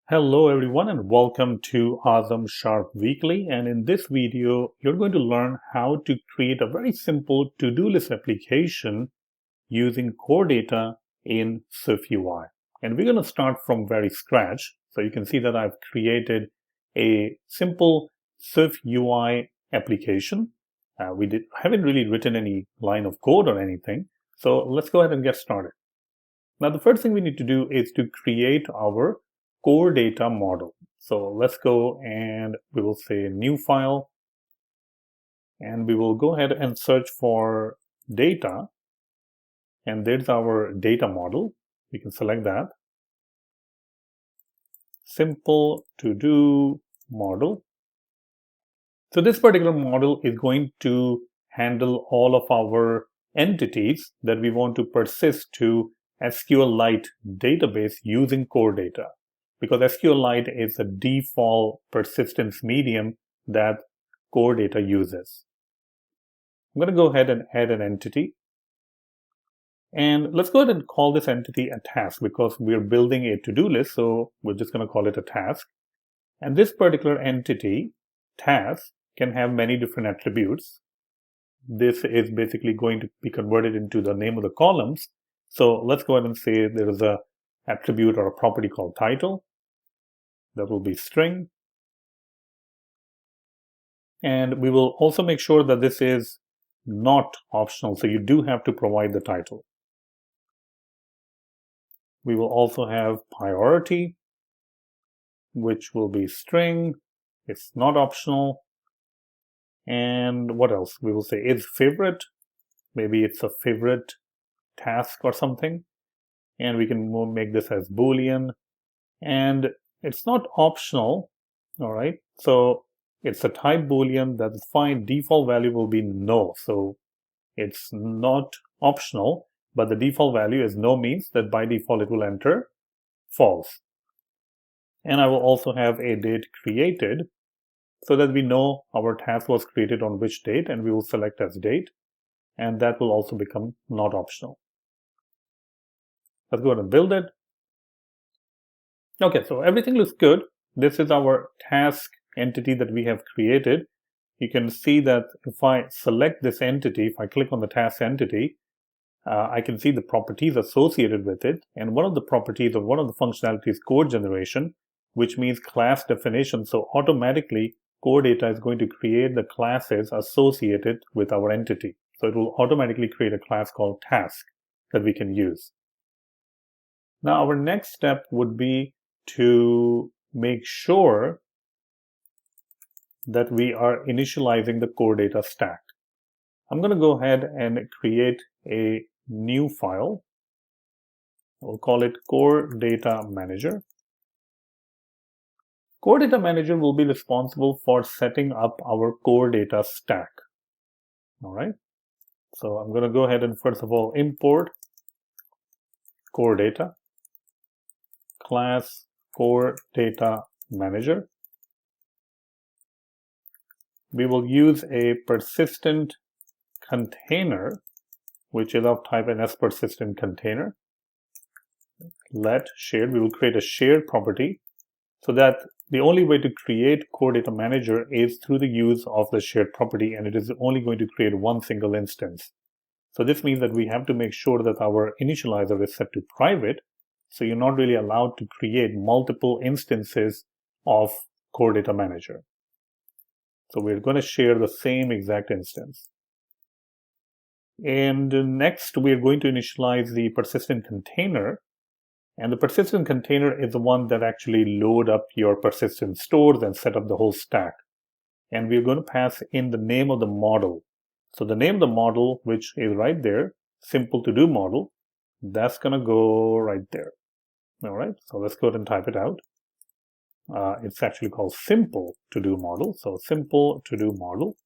Hello everyone and welcome to Azam Sharp Weekly, and in this video you're going to learn how to create a very simple to-do list application using core data in SwiftUI. And we're going to start from very scratch. So you can see that I've created a simple SwiftUI application. Haven't really written any line of code or anything. So let's go ahead and get started. Now the first thing we need to do is to create our core data model. So let's go and we will say new file, and we will go ahead and search for data, and there's our data model. We can select that. Simple to do model. So this particular model is going to handle all of our entities that we want to persist to SQLite database using core data, because SQLite is the default persistence medium that core data uses. I'm going to go ahead and add an entity. And let's go ahead and call this entity a task, because we're building a to-do list, so we're just going to call it a task. And this particular entity, task, can have many different attributes. This is basically going to be converted into the name of the columns. So let's go ahead and say there is an attribute or a property called title. That will be string. And we will also make sure that this is not optional, so you do have to provide the title. We will also have priority, which will be string. It's not optional. And what else? We will say is favorite. Maybe it's a favorite task or something. And we can make this as Boolean. And it's not optional, all right? So it's a type Boolean. That's fine. Default value will be no. So it's not optional, but the default value is no, means that by default it will enter false. And I will also have a date created so that we know our task was created on which date, and we will select as date, and that will also become not optional. Let's go ahead and build it. Okay, so everything looks good. This is our task entity that we have created. You can see that if I select this entity, if I click on the task entity, I can see the properties associated with it. And one of the properties or one of the functionalities is code generation, which means class definition. So automatically, core data is going to create the classes associated with our entity. So it will automatically create a class called task that we can use. Now our next step would be to make sure that we are initializing the core data stack. I'm going to go ahead and create a new file. We'll call it Core Data Manager. Core Data Manager will be responsible for setting up our core data stack. All right. So I'm going to go ahead and first of all import core data, class Core Data Manager. We will use a persistent container, which is of type an persistent container. Let shared, we will create a shared property, so that the only way to create core data manager is through the use of the shared property, and it is only going to create one single instance. So this means that we have to make sure that our initializer is set to private, so you're not really allowed to create multiple instances of core data manager. So we're going to share the same exact instance. And next, we're going to initialize the persistent container. And the persistent container is the one that actually load up your persistent stores and set up the whole stack. And we're going to pass in the name of the model. So the name of the model, which is right there, simple to do model, that's going to go right there. All right, so let's go ahead and type it out. It's actually called simple to do model. So simple to do model.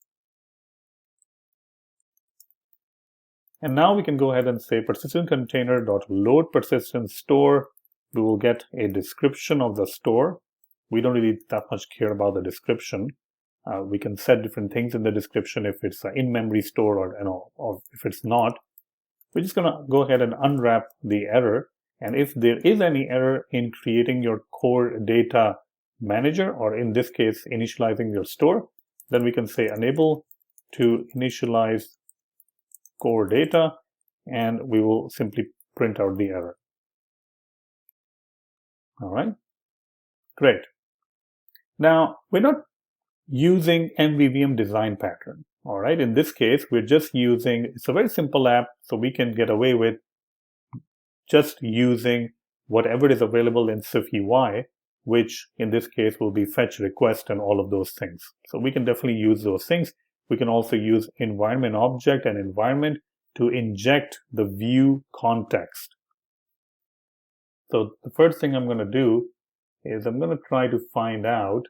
And now we can go ahead and say persistent container.load persistent store. We will get a description of the store. We don't really that much care about the description. We can set different things in the description if it's an in-memory store or if it's not. We're just going to go ahead and unwrap the error, And if there is any error in creating your core data manager, or in this case, initializing your store, then we can say enable to initialize core data, and we will simply print out the error. All right, great. Now, we're not using MVVM design pattern. All right, in this case, we're just using, it's a very simple app, so we can get away with just using whatever is available in SwiftUI, which in this case will be fetch, request, and all of those things. So we can definitely use those things. We can also use environment object and environment to inject the view context. So the first thing I'm going to do is I'm going to try to find out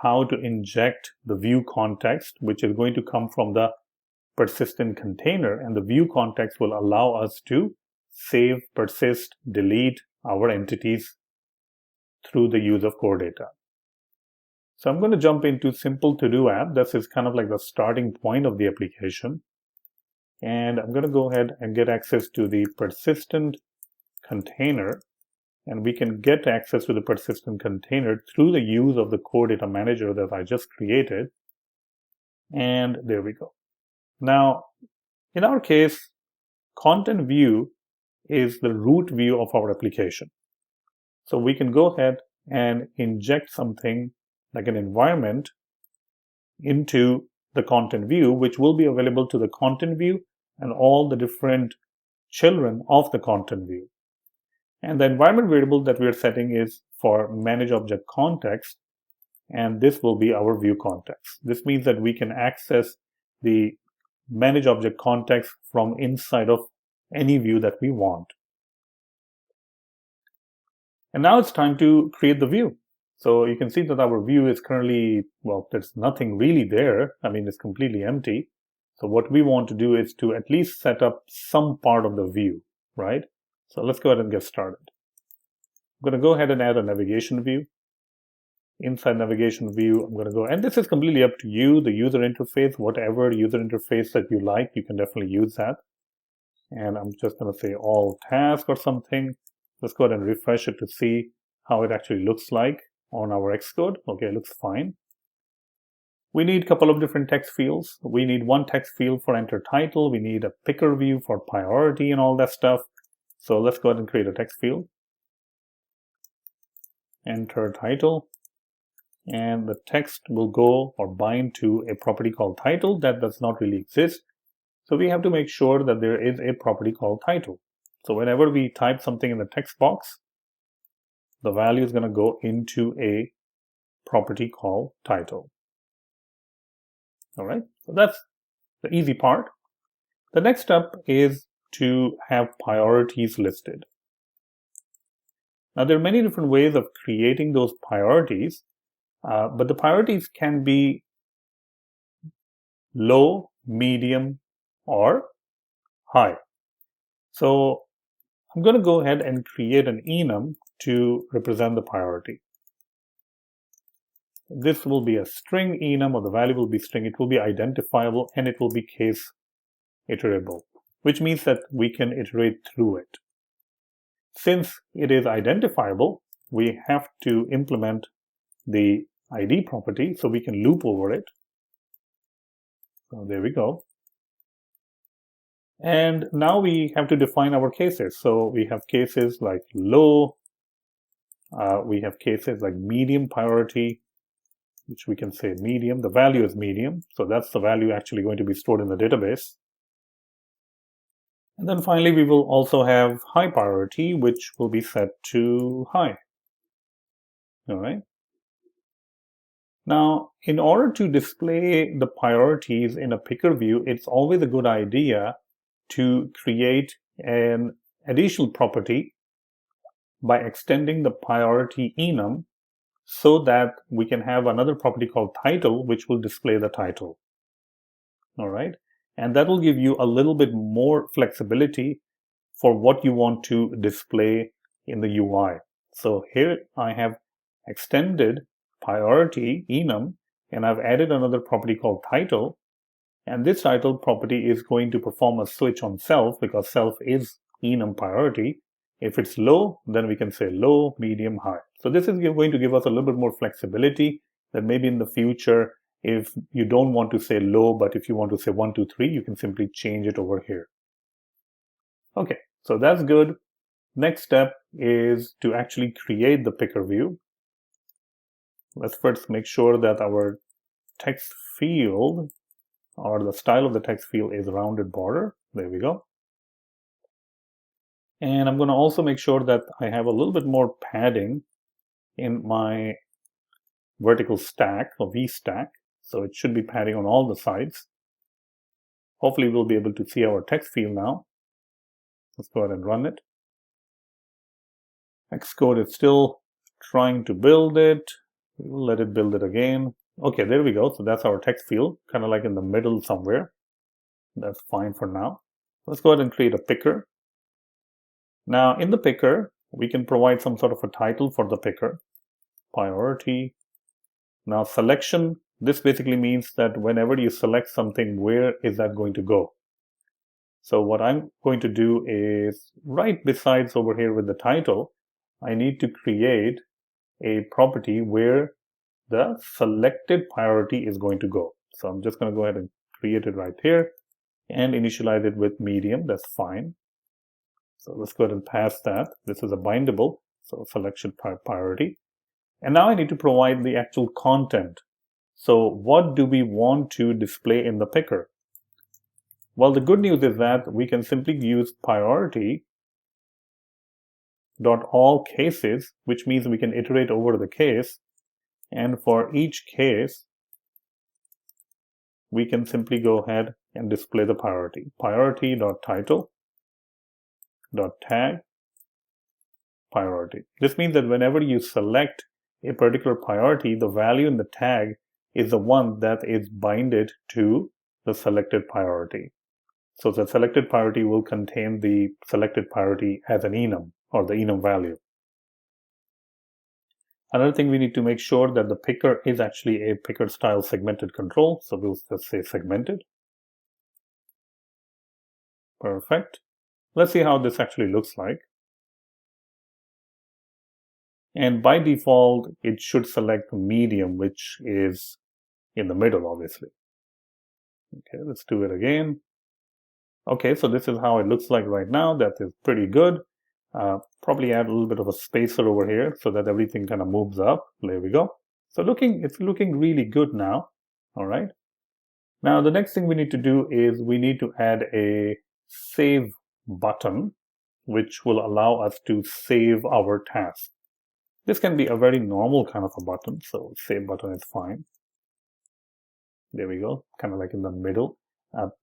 how to inject the view context, which is going to come from the persistent container, and the view context will allow us to save, persist, delete our entities through the use of core data. So I'm going to jump into simple to-do app. This is kind of like the starting point of the application. And I'm going to go ahead and get access to the persistent container. And we can get access to the persistent container through the use of the core data manager that I just created. And there we go. Now, in our case, content view is the root view of our application. So we can go ahead and inject something like an environment into the content view, which will be available to the content view and all the different children of the content view. And the environment variable that we are setting is for manage object context, and this will be our view context. This means that we can access the manage object context from inside of any view that we want. And now it's time to create the view. So you can see that our view is currently, well, there's nothing really there. I mean, it's completely empty. So what we want to do is to at least set up some part of the view, right? So let's go ahead and get started. I'm going to go ahead and add a navigation view. Inside navigation view, I'm going to go, and this is completely up to you, the user interface, whatever user interface that you like, you can definitely use that. And I'm just going to say all task or something. Let's go ahead and refresh it to see how it actually looks like on our Xcode. Okay, it looks fine. We need a couple of different text fields. We need one text field for enter title. We need a picker view for priority and all that stuff. So let's go ahead and create a text field. Enter title. And the text will go or bind to a property called title that does not really exist. So we have to make sure that there is a property called title. So whenever we type something in the text box, the value is going to go into a property called title. All right, so that's the easy part. The next step is to have priorities listed. Now, there are many different ways of creating those priorities, but the priorities can be low, medium, or high. So I'm going to go ahead and create an enum to represent the priority. This will be a string enum, or the value will be string. It will be identifiable and it will be case iterable, which means that we can iterate through it. Since it is identifiable, we have to implement the ID property so we can loop over it. So there we go. And now we have to define our cases. So we have cases like low, we have cases like medium priority, which we can say medium. The value is medium, so that's the value actually going to be stored in the database. And then finally, we will also have high priority, which will be set to high. All right. Now, in order to display the priorities in a picker view, it's always a good idea to create an additional property by extending the priority enum so that we can have another property called title, which will display the title. All right. And that will give you a little bit more flexibility for what you want to display in the UI. So here I have extended priority enum, and I've added another property called title. And this title property is going to perform a switch on self because self is enum priority. If it's low, then we can say low, medium, high. So this is going to give us a little bit more flexibility that maybe in the future, if you don't want to say low, but if you want to say 1, 2, 3, you can simply change it over here. Okay, so that's good. Next step is to actually create the picker view. Let's first make sure that our text field or the style of the text field is rounded border. There we go. And I'm going to also make sure that I have a little bit more padding in my vertical stack or V stack. So it should be padding on all the sides. Hopefully we'll be able to see our text field now. Let's go ahead and run it. Xcode is still trying to build it. We'll let it build it again. Okay, there we go. So that's our text field, kind of like in the middle somewhere. That's fine for now. Let's go ahead and create a picker. Now in the picker, we can provide some sort of a title for the picker. Priority. Now selection, this basically means that whenever you select something, where is that going to go? So what I'm going to do is right besides over here with the title, I need to create a property where the selected priority is going to go. So I'm just going to go ahead and create it right here and initialize it with medium. That's fine. So let's go ahead and pass that. This is a bindable, so selection priority. And now I need to provide the actual content. So what do we want to display in the picker? Well, the good news is that we can simply use priority dot all cases, which means we can iterate over the case. And for each case, we can simply go ahead and display the priority. Priority.title .tag priority. This means that whenever you select a particular priority, the value in the tag is the one that is binded to the selected priority. So the selected priority will contain the selected priority as an enum or the enum value. Another thing, we need to make sure that the picker is actually a picker style segmented control. So we'll just say segmented. Perfect. Let's see how this actually looks like. And by default, it should select medium, which is in the middle, obviously. Okay, let's do it again. Okay, so this is how it looks like right now. That is pretty good. Probably add a little bit of a spacer over here so that everything kind of moves up. There we go. So it's looking really good now. All right. Now the next thing we need to do is we need to add a save button, which will allow us to save our task. This can be a very normal kind of a button, so save button is fine. There we go, kind of like in the middle.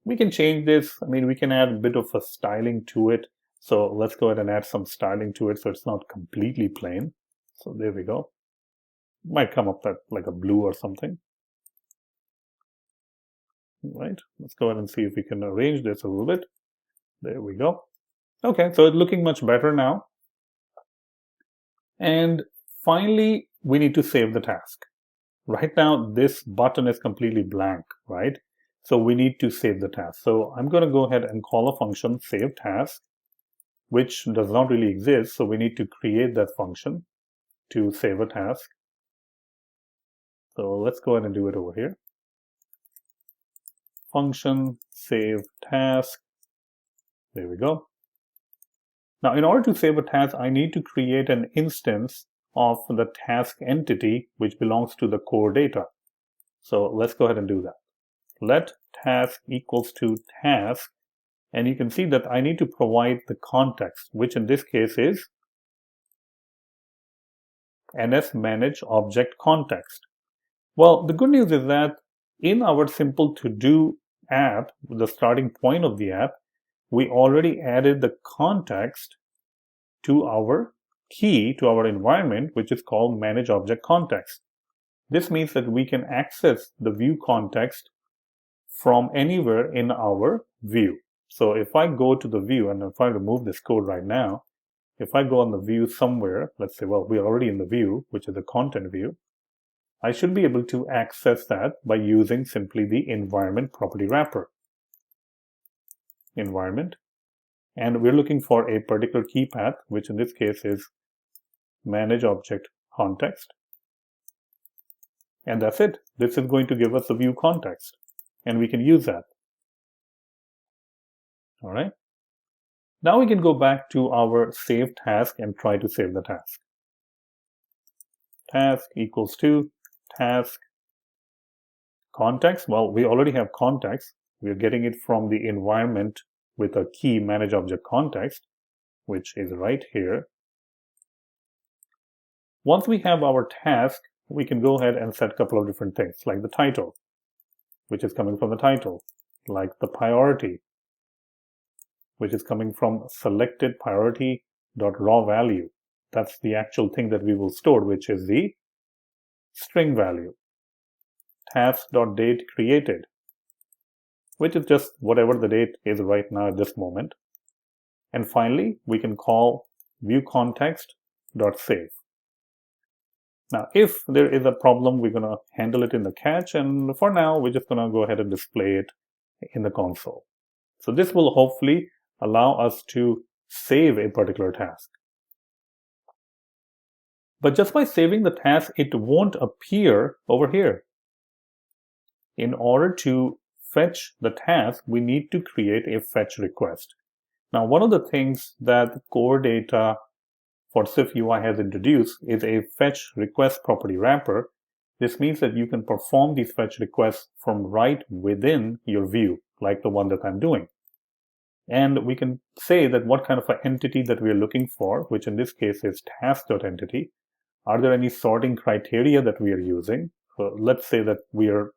We can change this. I mean, we can add a bit of a styling to it. So let's go ahead and add some styling to it so it's not completely plain. So there we go. Might come up like a blue or something. Right, let's go ahead and see if we can arrange this a little bit. There we go. Okay, so it's looking much better now. And finally, we need to save the task. Right now, this button is completely blank, right? So we need to save the task. So I'm going to go ahead and call a function save task, which does not really exist. So we need to create that function to save a task. So let's go ahead and do it over here. Function save task. There we go. Now, in order to save a task, I need to create an instance of the task entity, which belongs to the core data. So let's go ahead and do that. Let task equals to task. And you can see that I need to provide the context, which in this case is ns manage object context. Well, the good news is that in our simple to-do app, the starting point of the app, we already added the context to our key, to our environment, which is called manage object context. This means that we can access the view context from anywhere in our view. So if I go to the view, and if I remove this code right now, if I go on the view somewhere, let's say, well, we're already in the view, which is the content view, I should be able to access that by using simply the environment property wrapper. Environment And we're looking for a particular key path, which in this case is manage object context. And that's it. This is going to give us the view context, and we can use that. All right. Now we can go back to our save task and try to save the task. Task equals to task context. Well, we already have context. We're getting it from the environment with a key manage object context, which is right here. Once we have our task, we can go ahead and set a couple of different things, like the title, which is coming from the title, like the priority, which is coming from selected priority.raw value. That's the actual thing that we will store, which is the string value. Task.date created, which is just whatever the date is right now at this moment. And finally, we can call viewContext.save. Now, if there is a problem, we're going to handle it in the catch. And for now, we're just going to go ahead and display it in the console. So this will hopefully allow us to save a particular task. But just by saving the task, it won't appear over here. In order to fetch the task, we need to create a fetch request. Now, one of the things that Core Data for SwiftUI has introduced is a fetch request property wrapper. This means that you can perform these fetch requests from right within your view, like the one that I'm doing. And we can say that what kind of an entity that we are looking for, which in this case is task.entity. Are there any sorting criteria that we are using? So let's say that we are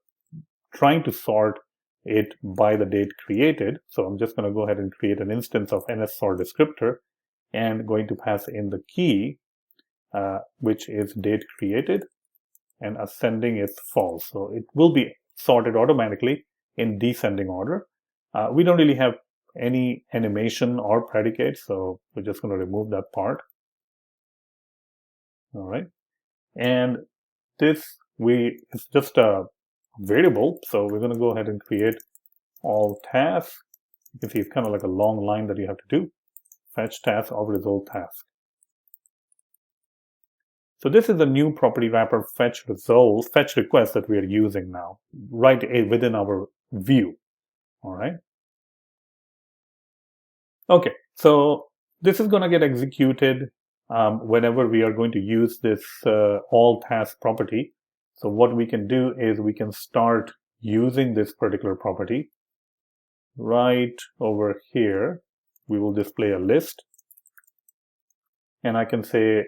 trying to sort it by the date created. So I'm just going to go ahead and create an instance of NSSort descriptor and going to pass in the key, which is date created, and ascending is false. So it will be sorted automatically in descending order. We don't really have any animation or predicate, so we're just going to remove that part. All right. And this, it's just a variable. So we're going to go ahead and create all tasks. You can see it's kind of like a long line that you have to do. Fetch task of result task. So this is the new property wrapper fetch request that we are using now, right within our view. All right. Okay. So this is going to get executed whenever we are going to use this all task property. So what we can do is we can start using this particular property. Right over here, we will display a list. And I can say,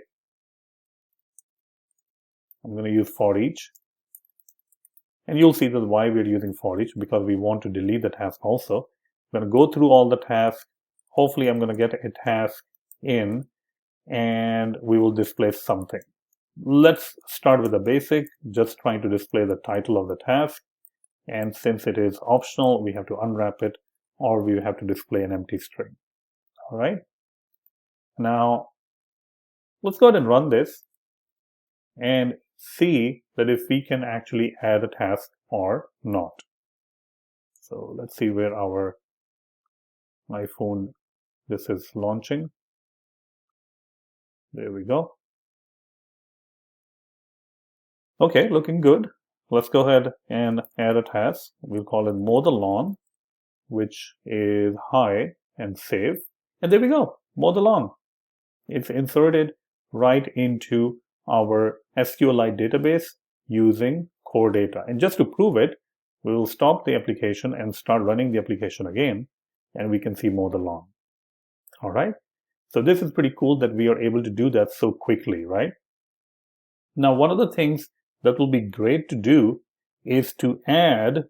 I'm going to use for each. And you'll see that why we're using for each, because we want to delete the task also. I'm going to go through all the tasks. Hopefully, I'm going to get a task in, and we will display something. Let's start with the basic, just trying to display the title of the task. And since it is optional, we have to unwrap it, or we have to display an empty string. All right. Now, let's go ahead and run this and see that if we can actually add a task or not. So let's see where our iPhone, this is launching. There we go. Okay, looking good. Let's go ahead and add a task. We'll call it mow the lawn, which is high, and save. And there we go, mow the lawn. It's inserted right into our SQLite database using Core Data. And just to prove it, we will stop the application and start running the application again, and we can see mow the lawn. All right. So this is pretty cool that we are able to do that so quickly, right? Now, one of the things that will be great to do is to add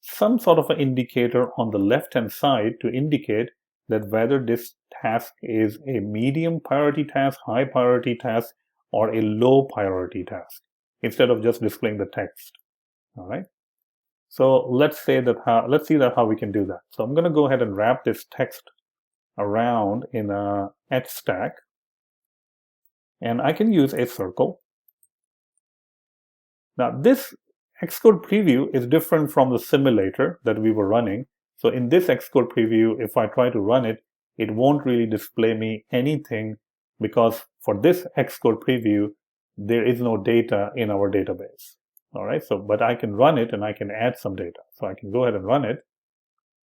some sort of an indicator on the left-hand side to indicate that whether this task is a medium priority task, high priority task, or a low priority task, instead of just displaying the text. All right. So let's see how we can do that. So I'm going to go ahead and wrap this text around in a H stack, and I can use a circle. Now this Xcode Preview is different from the simulator that we were running. So in this Xcode Preview, if I try to run it, it won't really display me anything because for this Xcode preview, there is no data in our database. All right, so but I can run it and I can add some data. So I can go ahead and run it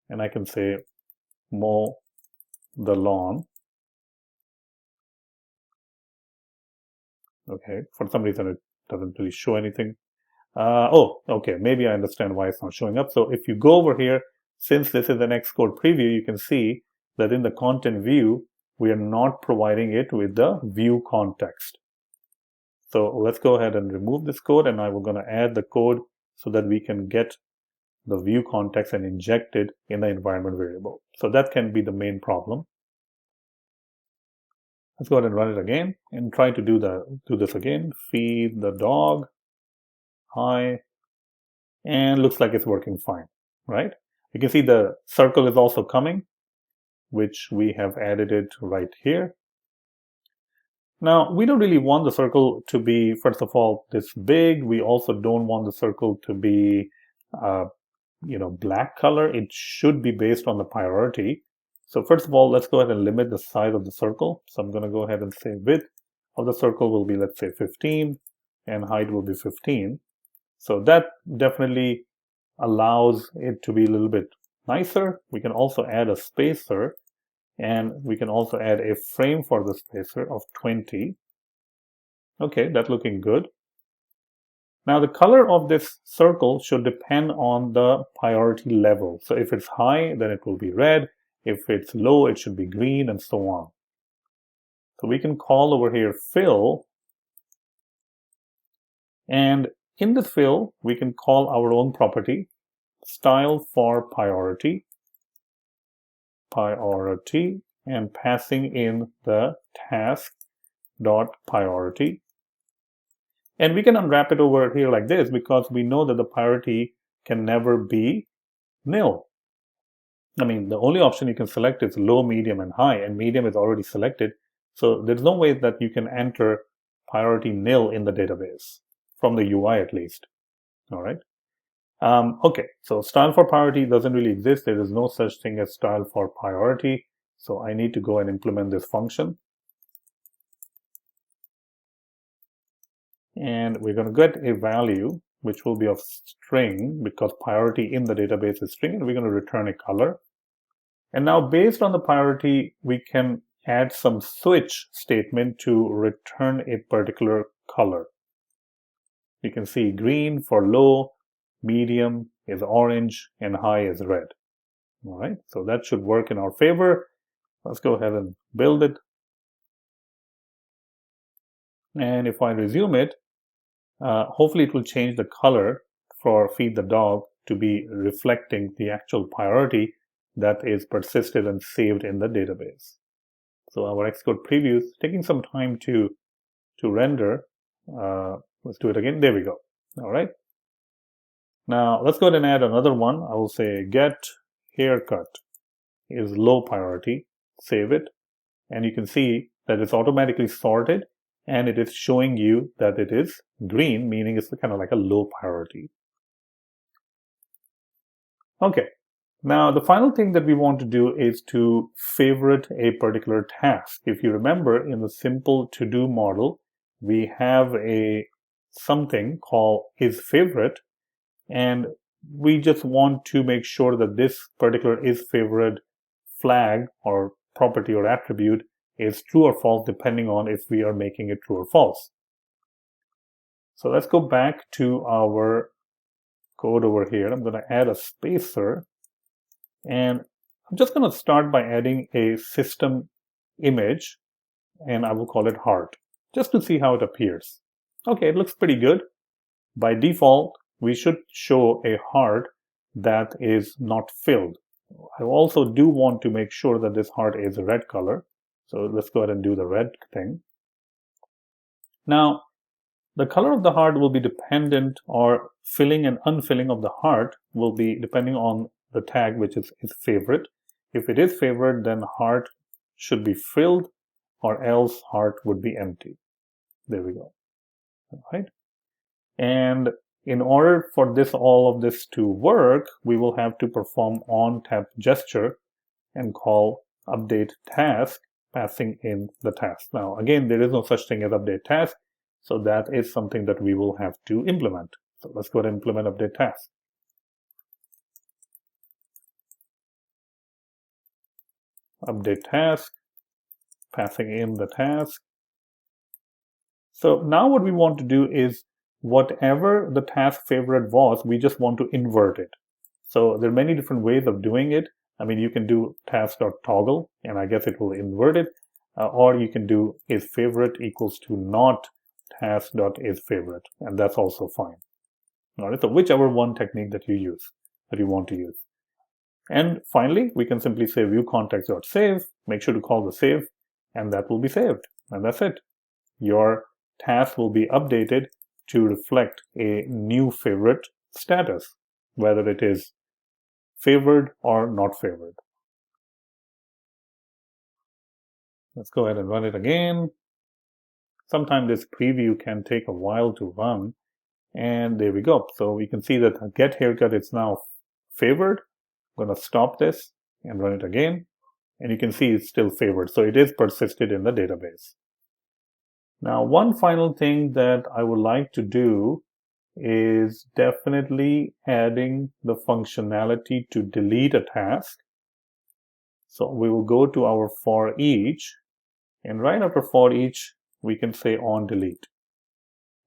and I can say mow the lawn. Okay, for some reason it doesn't really show anything. Oh, okay, maybe I understand why it's not showing up. So if you go over here, since this is an Xcode preview, you can see that in the content view, we are not providing it with the view context. So let's go ahead and remove this code, and I'm going to add the code so that we can get the view context and inject it in the environment variable. So that can be the main problem. Let's go ahead and run it again and try to do this again. Feed the dog. Hi. And looks like it's working fine, right? You can see the circle is also coming, which we have added it right here. Now, we don't really want the circle to be, first of all, this big. We also don't want the circle to be, black color. It should be based on the priority. So first of all, let's go ahead and limit the size of the circle. So I'm going to go ahead and say width of the circle will be, let's say, 15, and height will be 15. So that definitely allows it to be a little bit nicer. We can also add a spacer, and we can also add a frame for the spacer of 20. Okay, that's looking good. Now the color of this circle should depend on the priority level. So if it's high, then it will be red. If it's low, it should be green, and so on. So we can call over here fill, and in this fill, we can call our own property, style for priority, and passing in the task dot priority. And we can unwrap it over here like this because we know that the priority can never be nil. I mean, the only option you can select is low, medium, and high, and medium is already selected. So there's no way that you can enter priority nil in the database, from the UI at least. All right. Okay, so style for priority doesn't really exist. There is no such thing as style for priority. So I need to go and implement this function. And we're going to get a value which will be of string because priority in the database is string, and we're going to return a color. And now based on the priority, we can add some switch statement to return a particular color. You can see green for low, medium is orange, and high is red. All right, so that should work in our favor. Let's go ahead and build it. And if I resume it, hopefully it will change the color for feed the dog to be reflecting the actual priority that is persisted and saved in the database. So our Xcode preview is taking some time to render. Let's do it again. There we go. All right. Now let's go ahead and add another one. I will say get haircut is low priority. Save it. And you can see that it's automatically sorted, and it is showing you that it is green, meaning it's kind of like a low priority. Okay. Now, the final thing that we want to do is to favorite a particular task. If you remember, in the simple to-do model, we have something called isFavorite, and we just want to make sure that this particular isFavorite flag or property or attribute is true or false, depending on if we are making it true or false. So let's go back to our code over here. I'm going to add a spacer. And I'm just going to start by adding a system image, and I will call it heart, just to see how it appears. Okay, it looks pretty good. By default, we should show a heart that is not filled. I also do want to make sure that this heart is a red color. So let's go ahead and do the red thing. Now, the color of the heart will be dependent, or filling and unfilling of the heart will be depending on the tag, which is favorite. If it is favorite, then heart should be filled, or else heart would be empty. There we go. All right. And in order for all of this to work, we will have to perform on tap gesture and call update task, passing in the task. Now, again, there is no such thing as update task, so that is something that we will have to implement. So let's go ahead and implement update task. Update task, passing in the task. So now what we want to do is whatever the task favorite was, we just want to invert it. So there are many different ways of doing it. I mean, you can do task.toggle, and I guess it will invert it, or you can do isFavorite equals to not task.isFavorite, and that's also fine. All right, so whichever one technique that you want to use. And finally, we can simply say viewContext.save, make sure to call the save, and that will be saved, and that's it. Your task will be updated to reflect a new favorite status, whether it is favored or not favored. Let's go ahead and run it again. Sometimes this preview can take a while to run, and there we go. So we can see that get haircut is now favored. I'm going to stop this and run it again, and you can see it's still favored. So it is persisted in the database. Now, one final thing that I would like to do is definitely adding the functionality to delete a task. So we will go to our for each, and right after for each, we can say on delete,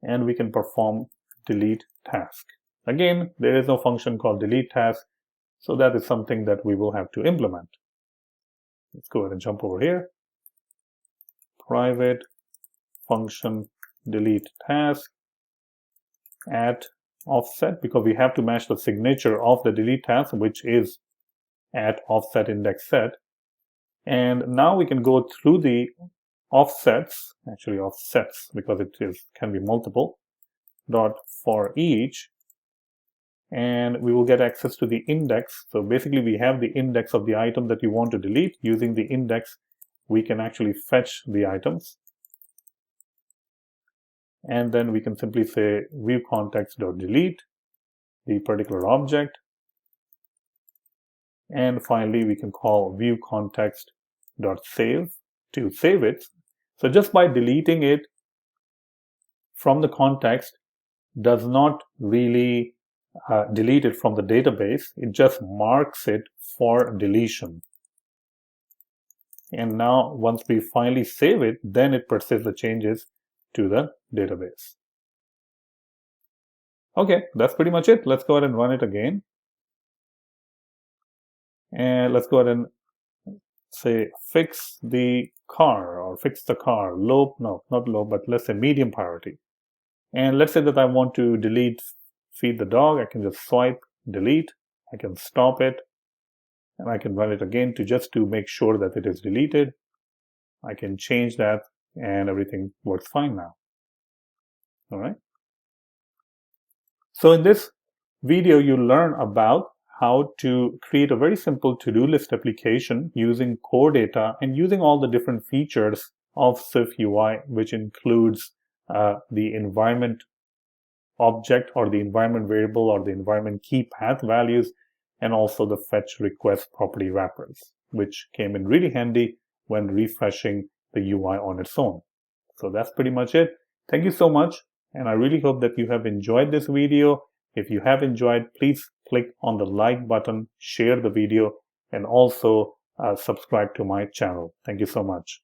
and we can perform delete task. Again, there is no function called delete task, so that is something that we will have to implement. Let's go ahead and jump over here. Private function delete task at offset, because we have to match the signature of the delete task, which is at offset index set. And now we can go through the offsets, actually offsets, because it can be multiple, dot for each, and we will get access to the index. So basically we have the index of the item that you want to delete. Using the index, we can actually fetch the items. And then we can simply say viewContext.delete the particular object. And finally, we can call viewContext.save to save it. So just by deleting it from the context does not really delete it from the database. It just marks it for deletion. And now once we finally save it, then it persists the changes to the database. Okay, that's pretty much it. Let's go ahead and run it again. And let's go ahead and say fix the car, or fix the car. Low, no, not low, but let's say medium priority. And let's say that I want to delete feed the dog. I can just swipe delete. I can stop it, and I can run it again to make sure that it is deleted. I can change that, and everything works fine now. All right. So in this video, you learn about how to create a very simple to-do list application using core data and using all the different features of SwiftUI, which includes the environment object, or the environment variable, or the environment key path values, and also the fetch request property wrappers, which came in really handy when refreshing the UI on its own. So that's pretty much it. Thank you so much, and I really hope that you have enjoyed this video. If you have enjoyed, please click on the like button, share the video, and also subscribe to my channel. Thank you so much.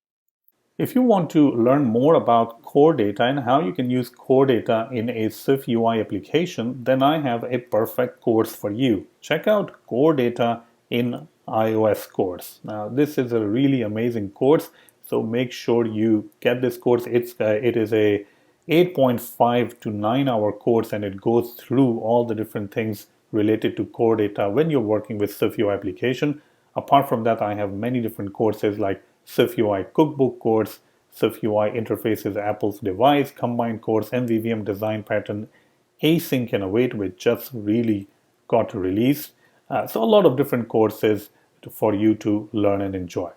If you want to learn more about core data and how you can use core data in a SwiftUI application, then I have a perfect course for you. Check out Core Data in iOS course. Now, this is a really amazing course, so make sure you get this course. It is a 8.5 to 9 hour course, and it goes through all the different things related to core data when you're working with SwiftUI application. Apart from that, I have many different courses like SwiftUI Cookbook course, SwiftUI Interfaces Apple's Device Combined course, MVVM Design Pattern, Async and Await, which just really got released. So a lot of different courses for you to learn and enjoy.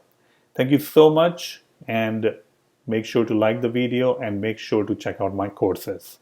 Thank you so much, and make sure to like the video and make sure to check out my courses.